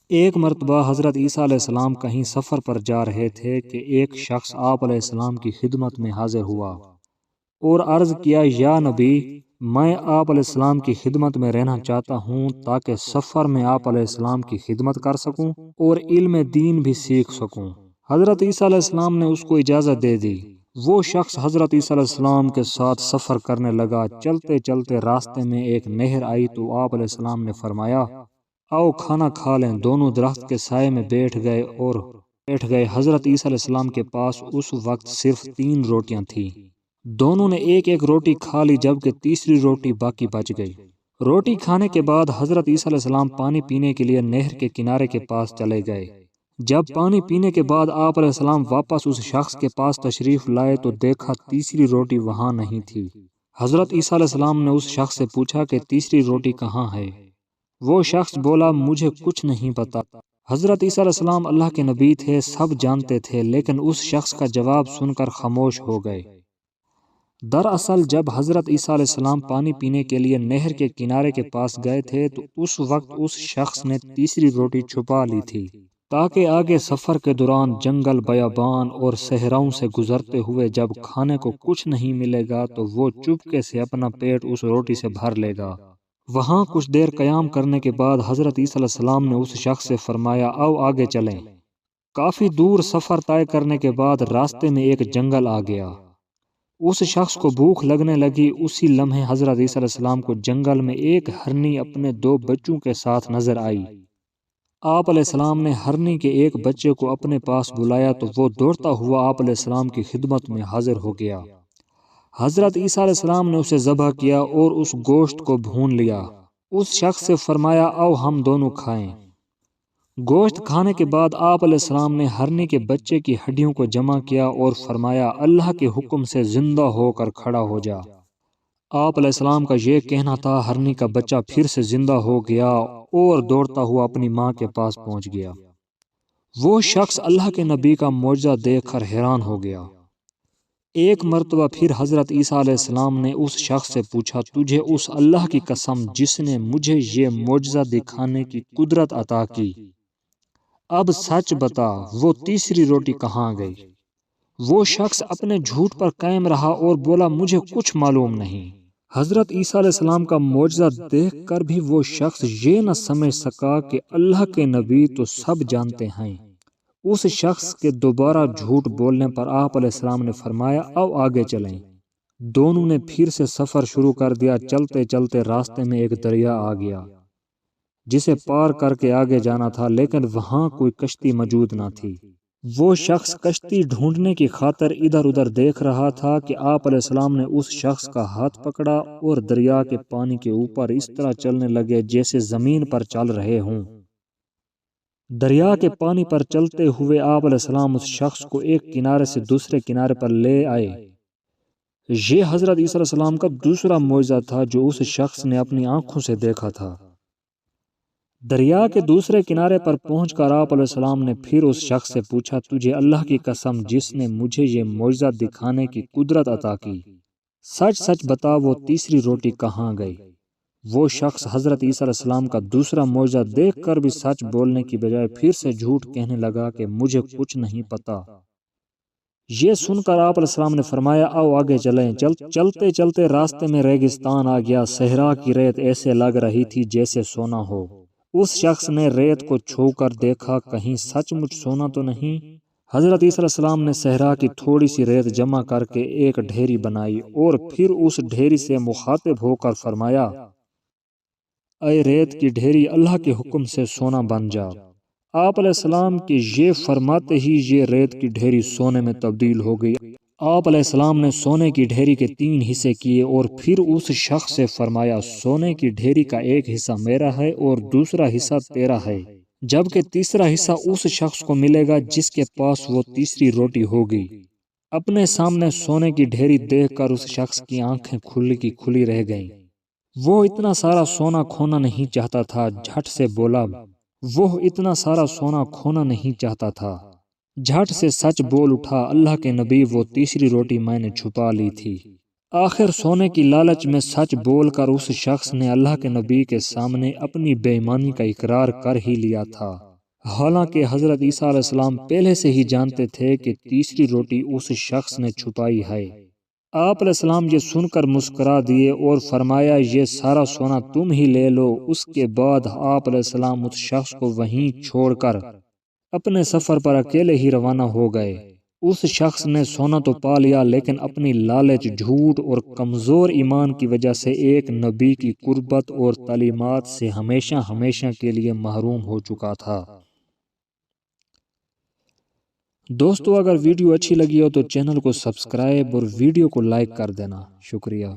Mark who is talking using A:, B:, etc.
A: ایک مرتبہ حضرت عیسیٰ علیہ السلام کہیں سفر پر جا رہے تھے کہ ایک شخص آپ علیہ السلام کی خدمت میں حاضر ہوا اور عرض کیا، یا نبی، میں آپ علیہ السلام کی خدمت میں رہنا چاہتا ہوں تاکہ سفر میں آپ علیہ السلام کی خدمت کر سکوں اور علم دین بھی سیکھ سکوں۔ حضرت عیسیٰ علیہ السلام نے اس کو اجازت دے دی۔ وہ شخص حضرت عیسیٰ علیہ السلام کے ساتھ سفر کرنے لگا۔ چلتے چلتے راستے میں ایک نہر آئی تو آپ علیہ السلام نے فرمایا، آؤ کھانا کھا لیں۔ دونوں درخت کے سائے میں بیٹھ گئے۔ حضرت عیسیٰ علیہ السلام کے پاس اس وقت صرف 3 روٹیاں تھیں۔ دونوں نے ایک ایک روٹی کھا لی، جبکہ تیسری روٹی باقی بچ گئی۔ روٹی کھانے کے بعد حضرت عیسیٰ علیہ السلام پانی پینے کے لیے نہر کے کنارے کے پاس چلے گئے۔ جب پانی پینے کے بعد آپ علیہ السلام واپس اس شخص کے پاس تشریف لائے تو دیکھا تیسری روٹی وہاں نہیں تھی۔ حضرت عیسیٰ علیہ السلام نے اس شخص سے پوچھا کہ تیسری روٹی کہاں ہے؟ وہ شخص بولا، مجھے کچھ نہیں پتا۔ حضرت عیسیٰ علیہ السلام اللہ کے نبی تھے، سب جانتے تھے، لیکن اس شخص کا جواب سن کر خاموش ہو گئے۔ دراصل جب حضرت عیسیٰ علیہ السلام پانی پینے کے لیے نہر کے کنارے کے پاس گئے تھے تو اس وقت اس شخص نے تیسری روٹی چھپا لی تھی تاکہ آگے سفر کے دوران جنگل، بیابان اور صحراؤں سے گزرتے ہوئے جب کھانے کو کچھ نہیں ملے گا تو وہ چپکے سے اپنا پیٹ اس روٹی سے بھر لے گا۔ وہاں کچھ دیر قیام کرنے کے بعد حضرت عیسیٰ علیہ السلام نے اس شخص سے فرمایا، آؤ آگے چلیں۔ کافی دور سفر طے کرنے کے بعد راستے میں ایک جنگل آ گیا۔ اس شخص کو بھوک لگنے لگی۔ اسی لمحے حضرت عیسیٰ علیہ السلام کو جنگل میں ایک ہرنی اپنے 2 بچوں کے ساتھ نظر آئی۔ آپ علیہ السلام نے ہرنی کے ایک بچے کو اپنے پاس بلایا تو وہ دوڑتا ہوا آپ علیہ السلام کی خدمت میں حاضر ہو گیا۔ حضرت عیسیٰ علیہ السلام نے اسے ذبح کیا اور اس گوشت کو بھون لیا۔ اس شخص سے فرمایا، آؤ ہم دونوں کھائیں۔ گوشت کھانے کے بعد آپ علیہ السلام نے ہرنی کے بچے کی ہڈیوں کو جمع کیا اور فرمایا، اللہ کے حکم سے زندہ ہو کر کھڑا ہو جا۔ آپ علیہ السلام کا یہ کہنا تھا، ہرنی کا بچہ پھر سے زندہ ہو گیا اور دوڑتا ہوا اپنی ماں کے پاس پہنچ گیا۔ وہ شخص اللہ کے نبی کا معجزہ دیکھ کر حیران ہو گیا۔ ایک مرتبہ پھر حضرت عیسیٰ علیہ السلام نے اس شخص سے پوچھا، تجھے اس اللہ کی قسم جس نے مجھے یہ معجزہ دکھانے کی قدرت عطا کی، اب سچ بتا، وہ تیسری روٹی کہاں گئی؟ وہ شخص اپنے جھوٹ پر قائم رہا اور بولا، مجھے کچھ معلوم نہیں۔ حضرت عیسیٰ علیہ السلام کا معجزہ دیکھ کر بھی وہ شخص یہ نہ سمجھ سکا کہ اللہ کے نبی تو سب جانتے ہیں۔ اس شخص کے دوبارہ جھوٹ بولنے پر آپ علیہ السلام نے فرمایا، آؤ آگے چلیں۔ دونوں نے پھر سے سفر شروع کر دیا۔ چلتے چلتے راستے میں ایک دریا آ گیا جسے پار کر کے آگے جانا تھا، لیکن وہاں کوئی کشتی موجود نہ تھی۔ وہ شخص کشتی ڈھونڈنے کی خاطر ادھر ادھر دیکھ رہا تھا کہ آپ علیہ السلام نے اس شخص کا ہاتھ پکڑا اور دریا کے پانی کے اوپر اس طرح چلنے لگے جیسے زمین پر چل رہے ہوں۔ دریا کے پانی پر چلتے ہوئے آپ علیہ السلام اس شخص کو ایک کنارے سے دوسرے کنارے پر لے آئے۔ یہ حضرت عیسیٰ علیہ السلام کا دوسرا معجزہ تھا جو اس شخص نے اپنی آنکھوں سے دیکھا تھا۔ دریا کے دوسرے کنارے پر پہنچ کر آپ علیہ السلام نے پھر اس شخص سے پوچھا، تجھے اللہ کی قسم جس نے مجھے یہ معجزہ دکھانے کی قدرت عطا کی، سچ سچ بتا، وہ تیسری روٹی کہاں گئی؟ وہ شخص حضرت عیسیٰ علیہ السلام کا دوسرا معجزہ دیکھ کر بھی سچ بولنے کی بجائے پھر سے جھوٹ کہنے لگا کہ مجھے کچھ نہیں پتا۔ یہ سن کر آپ علیہ السلام نے فرمایا، آؤ آگے چلیں۔ چلتے چلتے راستے میں ریگستان آ گیا۔ صحرا کی ریت ایسے لگ رہی تھی جیسے سونا ہو۔ اس شخص نے ریت کو چھو کر دیکھا، کہیں سچ مچ سونا تو نہیں۔ حضرت عیسیٰ علیہ السلام نے صحرا کی تھوڑی سی ریت جمع کر کے ایک ڈھیری بنائی اور پھر اس ڈھیری سے مخاطب ہو کر فرمایا، اے ریت کی ڈھیری، اللہ کے حکم سے سونا بن جا۔ آپ علیہ السلام کی یہ فرماتے ہی یہ ریت کی ڈھیری سونے میں تبدیل ہو گئی۔ آپ علیہ السلام نے سونے کی ڈھیری کے 3 حصے کیے اور پھر اس شخص سے فرمایا، سونے کی ڈھیری کا ایک حصہ میرا ہے اور دوسرا حصہ تیرا ہے، جبکہ تیسرا حصہ اس شخص کو ملے گا جس کے پاس وہ تیسری روٹی ہوگی۔ اپنے سامنے سونے کی ڈھیری دیکھ کر اس شخص کی آنکھیں کھلی کی کھلی رہ گئیں۔ وہ اتنا سارا سونا کھونا نہیں چاہتا تھا، جھٹ سے بولا، وہ اتنا سارا سونا کھونا نہیں چاہتا تھا۔ جھٹ سے سچ بول اٹھا، اللہ کے نبی، وہ تیسری روٹی میں نے چھپا لی تھی۔ آخر سونے کی لالچ میں سچ بول کر اس شخص نے اللہ کے نبی کے سامنے اپنی بے ایمانی کا اقرار کر ہی لیا تھا۔ حالانکہ حضرت عیسیٰ علیہ السلام پہلے سے ہی جانتے تھے کہ تیسری روٹی اس شخص نے چھپائی ہے۔ آپ علیہ السلام یہ سن کر مسکرا دیے اور فرمایا یہ سارا سونا تم ہی لے لو۔ اس کے بعد آپ علیہ السلام اس شخص کو وہیں چھوڑ کر اپنے سفر پر اکیلے ہی روانہ ہو گئے۔ اس شخص نے سونا تو پا لیا لیکن اپنی لالچ، جھوٹ اور کمزور ایمان کی وجہ سے ایک نبی کی قربت اور تعلیمات سے ہمیشہ ہمیشہ کے لیے محروم ہو چکا تھا۔ دوستو اگر ویڈیو اچھی لگی ہو تو چینل کو سبسکرائب اور ویڈیو کو لائک کر دینا۔ شکریہ۔